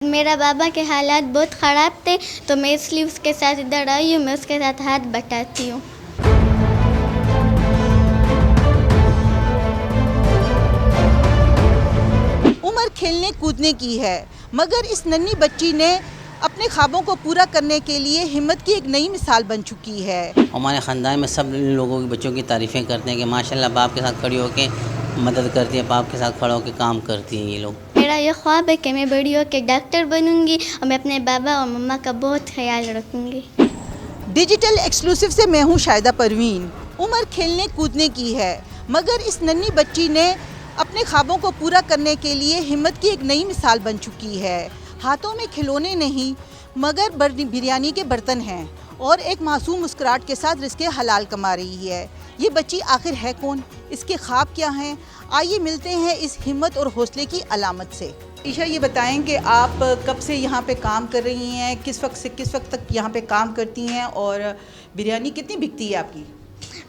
मेरा बाबा के हालात बहुत ख़राब थे, तो मैं इसलिए उसके साथ इधर आई हूँ। मैं उसके साथ हाथ बटाती हूँ। उम्र खेलने कूदने की है, मगर इस नन्ही बच्ची ने अपने ख्वाबों को पूरा करने के लिए हिम्मत की एक नई मिसाल बन चुकी है। हमारे ख़ानदान में सब लोगों की बच्चों की तारीफ़ें करते हैं कि माशाल्लाह बाप के साथ खड़ी होकर मदद करती है, बाप के साथ खड़ा होकर काम करती हैं ये लोग। मेरा ये ख्वाब है कि मैं बड़ी होकर डॉक्टर बनूंगी और मैं अपने बाबा और मम्मा का बहुत ख्याल रखूंगी। डिजिटल एक्सक्लूसिव से मैं हूँ शाहिदा परवीन। उम्र खेलने कूदने की है, मगर इस नन्ही बच्ची ने अपने ख्वाबों को पूरा करने के लिए हिम्मत की एक नई मिसाल बन चुकी है। हाथों में खिलौने नहीं, मगर बिरयानी के बर्तन हैं और एक मासूम मुस्कुराहट के साथ रिज़्क़े हलाल कमा रही है। ये बच्ची आखिर है कौन, इसके ख्वाब क्या हैं? आइए मिलते हैं इस हिम्मत और हौसले की अलामत से। ईशा, ये बताएं कि आप कब से यहाँ पे काम कर रही हैं, किस वक्त से किस वक्त तक यहाँ पे काम करती हैं और बिरयानी कितनी बिकती है आपकी?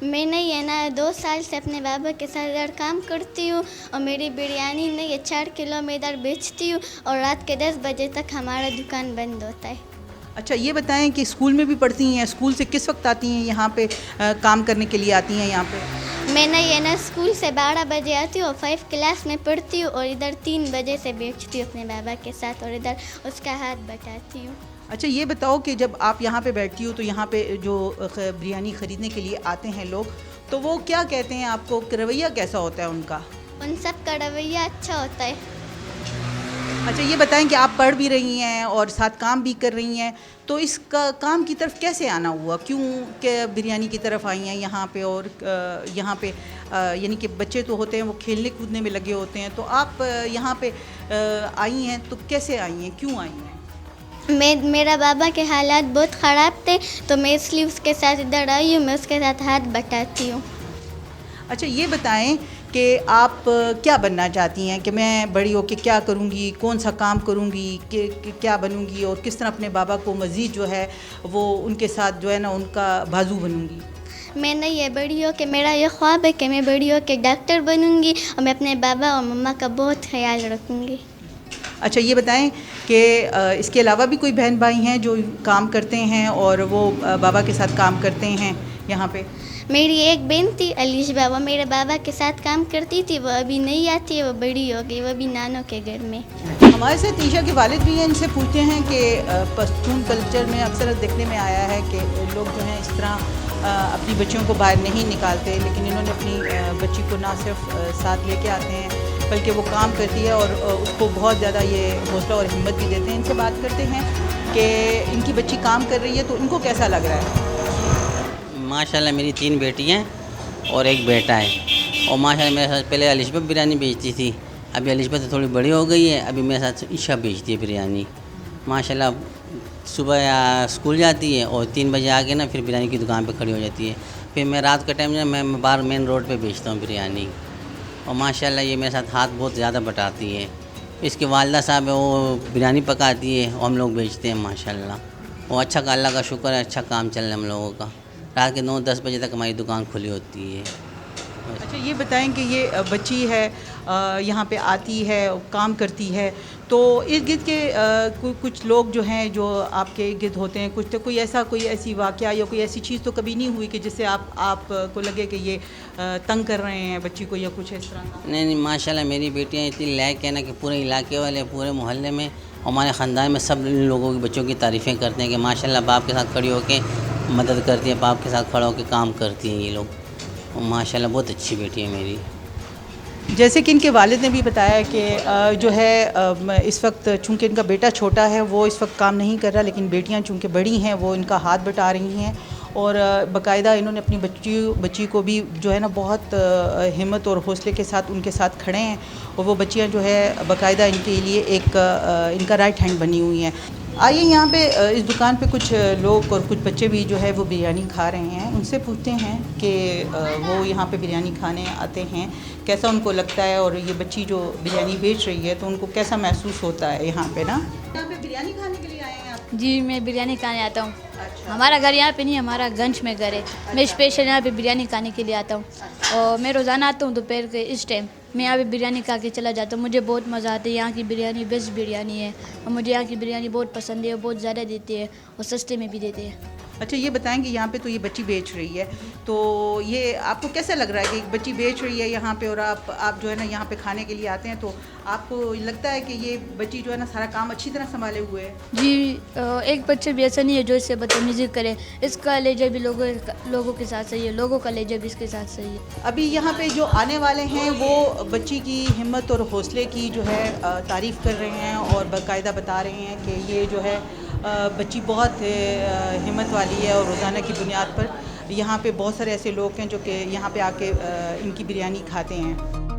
मैं नहीं है ना 2 साल से अपने बाबा के साथ इधर काम करती हूँ और मेरी बिरयानी नहीं है 4 किलो मैं इधर बेचती हूँ और रात के 10 बजे तक हमारा दुकान बंद होता है। अच्छा, ये बताएं कि स्कूल में भी पढ़ती हैं, स्कूल से किस वक्त आती हैं यहाँ पे काम करने के लिए आती हैं यहाँ पे? मैं नहीं है ना स्कूल से 12 बजे आती हूँ और 5 क्लास में पढ़ती हूँ और इधर 3 बजे से बेचती हूँ अपने बाबा के साथ और इधर उसका हाथ बटाती हूँ। अच्छा, ये बताओ कि जब आप यहाँ पे बैठती हो तो यहाँ पे जो बिरयानी ख़रीदने के लिए आते हैं लोग, तो वो क्या कहते हैं आपको, रवैया कैसा होता है उनका? उन सब का रवैया अच्छा होता है। अच्छा, ये बताएं कि आप पढ़ भी रही हैं और साथ काम भी कर रही हैं, तो इस काम की तरफ कैसे आना हुआ, क्यों कि बिरयानी की तरफ आई हैं यहाँ पे? और यहाँ पे यानी कि बच्चे तो होते हैं वो खेलने कूदने में लगे होते हैं, तो आप यहाँ पे आई हैं तो कैसे आई हैं, क्यों आई हैं? मेरा बाबा के हालात बहुत ख़राब थे, तो मैं इसलिए उसके साथ इधर आई हूँ। मैं उसके साथ हाथ बटाती हूँ। अच्छा, ये बताएं कि आप क्या बनना चाहती हैं, कि मैं बड़ी होकर क्या करूँगी, कौन सा काम करूँगी, कि क्या बनूँगी और किस तरह अपने बाबा को मज़ीद जो है वो उनके साथ जो है ना उनका बाजू बनूँगी? मैं नहीं है बड़ी हो के मेरा ये ख्वाब है कि मैं बड़ी हो के डॉक्टर बनूंगी और मैं अपने बाबा और मम्मा का बहुत ख्याल रखूंगी। अच्छा, ये बताएं कि इसके अलावा भी कोई बहन भाई हैं जो काम करते हैं और वो बाबा के साथ काम करते हैं यहाँ पे? मेरी एक बहन थी अलीशा, वो मेरे बाबा के साथ काम करती थी। वो अभी नहीं आती है, वो बड़ी हो गई, वो भी नानों के घर में। हमारे साथ ईशा के वालिद भी हैं, इनसे पूछते हैं कि पश्तून कल्चर में अक्सर देखने में आया है कि लोग जो हैं इस तरह अपनी बच्चियों को बाहर नहीं निकालते, लेकिन इन्होंने अपनी बच्ची को ना सिर्फ साथ लेके आते हैं बल्कि वो काम करती है और उसको बहुत ज़्यादा ये हौसला और हिम्मत भी देते हैं। इनसे बात करते हैं कि इनकी बच्ची काम कर रही है तो इनको कैसा लग रहा है? माशाल्लाह मेरी 3 बेटी हैं और एक बेटा है। और माशाल्लाह मेरे साथ पहले अलिशबा बिरयानी बेचती थी, अभी अलिशबा तो थोड़ी बड़ी हो गई है, अभी मेरे साथ ईशा बेचती है बिरयानी। माशाल्लाह सुबह या स्कूल जाती है और 3 बजे आके ना फिर बिरयानी की दुकान पे खड़ी हो जाती है। फिर मैं रात के टाइम मैं बाहर मेन रोड पे बेचता हूँ बिरयानी। और माशाल्लाह ये मेरे साथ हाथ बहुत ज़्यादा बटाती है। इसकी वालदा साहब है वो बिरयानी पकाती है और हम लोग बेचते हैं माशाल्लाह। वो अच्छा, अल्लाह का शुक्र है, अच्छा काम चल रहा है हम लोगों का। रात के 9-10 बजे तक हमारी दुकान खुली होती है। अच्छा, ये बताएं कि ये बच्ची है यहाँ पे आती है, काम करती है, तो इर्द गिर्द के कुछ लोग जो हैं जो आपके इर्द गिर्द होते हैं, कुछ तो कोई ऐसी वाक़या या कोई ऐसी चीज़ तो कभी नहीं हुई कि जिससे आप को लगे कि ये तंग कर रहे हैं बच्ची को या कुछ इस तरह का? नहीं माशाल्लाह मेरी बेटियाँ इतनी लायक है ना कि पूरे इलाके वाले, पूरे मोहल्ले में, हमारे ख़ानदान में सब लोगों की बच्चों की तारीफ़ें करते हैं कि माशाल्लाह बाप के साथ खड़ी होकर मदद करती है, बाप के साथ खड़ा होकर काम करती हैं ये लोग। और माशाल्लाह बहुत अच्छी बेटी है मेरी। जैसे कि इनके वालिद ने भी बताया कि जो है इस वक्त चूँकि इनका बेटा छोटा है वो इस वक्त काम नहीं कर रहा, लेकिन बेटियां चूँकि बड़ी हैं वो इनका हाथ बटा रही हैं और बाकायदा इन्होंने अपनी बच्ची को भी जो है ना बहुत हिम्मत और हौसले के साथ उनके साथ खड़े हैं और वो बच्चियां जो है बाकायदा इनके लिए एक इनका राइट हैंड बनी हुई हैं। आइए यहाँ पे इस दुकान पे कुछ लोग और कुछ बच्चे भी जो है वो बिरयानी खा रहे हैं, उनसे पूछते हैं कि वो यहाँ पे बिरयानी खाने आते हैं, कैसा उनको लगता है और ये बच्ची जो बिरयानी बेच रही है तो उनको कैसा महसूस होता है यहाँ पे ना। यहाँ पे बिरयानी खाने के लिए आए हैं आप? जी, मैं बिरयानी खाने आता हूँ। हमारा घर यहाँ पे नहीं, हमारा गंज में घर है। मैं स्पेशल यहाँ पे बिरयानी खाने के लिए आता हूँ और मैं रोज़ाना आता हूँ दोपहर के इस टाइम। मैं यहाँ पे बिरयानी खा के चला जाता हूँ। मुझे बहुत मज़ा आता है। यहाँ की बिरयानी बेस्ट बिरयानी है और मुझे यहाँ की बिरयानी बहुत पसंद है और बहुत ज़्यादा देती है और सस्ते में भी देते हैं। अच्छा, ये बताएंगे यहाँ पे तो ये बच्ची बेच रही है, तो ये आपको कैसा लग रहा है कि एक बच्ची बेच रही है यहाँ पे और आप जो है ना यहाँ पे खाने के लिए आते हैं, तो आपको लगता है कि ये बच्ची जो है ना सारा काम अच्छी तरह संभाले हुए है? जी, एक बच्चे भी ऐसा नहीं है जो इससे बदतमीजी करे। इसका लहजा भी लोगों के साथ सही है, लोगों का लहजा भी इसके साथ सही है। अभी यहाँ पे जो आने वाले हैं वो बच्ची की हिम्मत और हौसले की जो है तारीफ़ कर रहे हैं और बाकायदा बता रहे हैं कि ये जो है बच्ची बहुत हिम्मत वाली है और रोज़ाना की बुनियाद पर यहाँ पे बहुत सारे ऐसे लोग हैं जो कि यहाँ पे आके इनकी बिरयानी खाते हैं।